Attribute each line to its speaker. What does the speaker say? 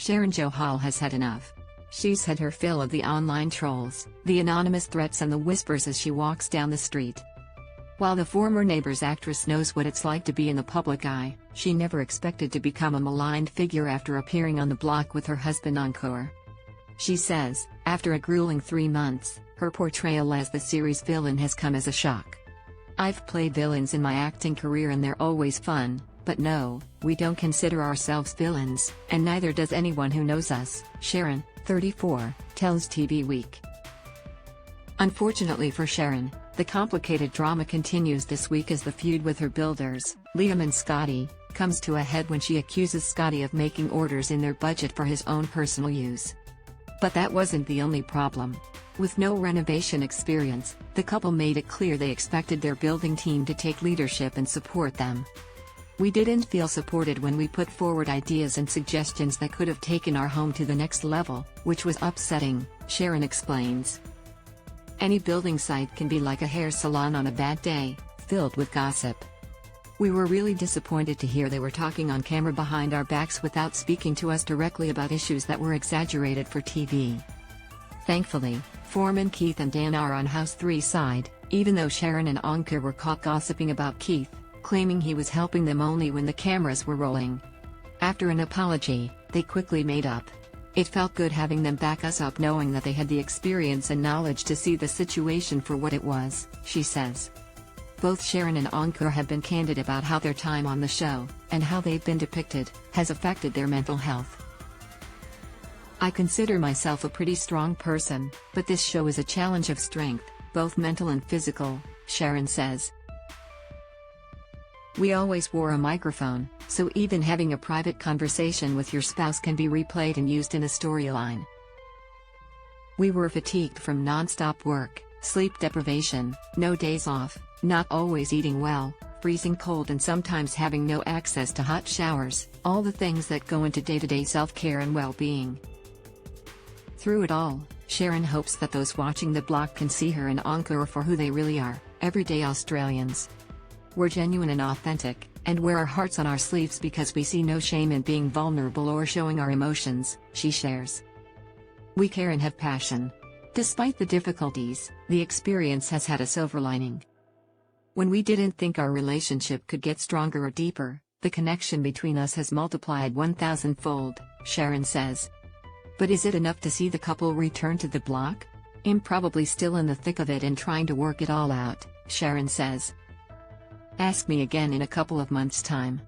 Speaker 1: Sharon Johal has had enough. She's had her fill of the online trolls, the anonymous threats and the whispers as she walks down the street. While the former Neighbours actress knows what it's like to be in the public eye, she never expected to become a maligned figure after appearing on the block with her husband Ankur. She says, after a grueling 3 months, her portrayal as the series villain has come as a shock. "I've played villains in my acting career and they're always fun, but no, we don't consider ourselves villains, and neither does anyone who knows us," Sharon, 34, tells TV Week. Unfortunately for Sharon, the complicated drama continues this week as the feud with her builders, Liam and Scotty, comes to a head when she accuses Scotty of making orders in their budget for his own personal use. But that wasn't the only problem. With no renovation experience, the couple made it clear they expected their building team to take leadership and support them. "We didn't feel supported when we put forward ideas and suggestions that could have taken our home to the next level, which was upsetting," Sharon explains. Any building site can be like a hair salon on a bad day, filled with gossip. "We were really disappointed to hear they were talking on camera behind our backs without speaking to us directly about issues that were exaggerated for TV." Thankfully, Foreman Keith and Dan are on House 3's side, even though Sharon and Ankur were caught gossiping about Keith, claiming he was helping them only when the cameras were rolling. After an apology, they quickly made up. "It felt good having them back us up knowing that they had the experience and knowledge to see the situation for what it was," she says. Both Sharon and Ankur have been candid about how their time on the show, and how they've been depicted, has affected their mental health. "I consider myself a pretty strong person, but this show is a challenge of strength, both mental and physical," Sharon says. "We always wore a microphone, so even having a private conversation with your spouse can be replayed and used in a storyline. We were fatigued from non-stop work, sleep deprivation, no days off, not always eating well, freezing cold and sometimes having no access to hot showers, all the things that go into day-to-day self-care and well-being. Through it all, Sharon hopes that those watching the block can see her and Ankur for who they really are, everyday Australians. We're genuine and authentic, and wear our hearts on our sleeves because we see no shame in being vulnerable or showing our emotions," she shares. "We care and have passion. Despite the difficulties, the experience has had a silver lining. When we didn't think our relationship could get stronger or deeper, the connection between us has multiplied 1,000-fold," Sharon says. But is it enough to see the couple return to the block? "I'm probably still in the thick of it and trying to work it all out," Sharon says. "Ask me again in a couple of months' time."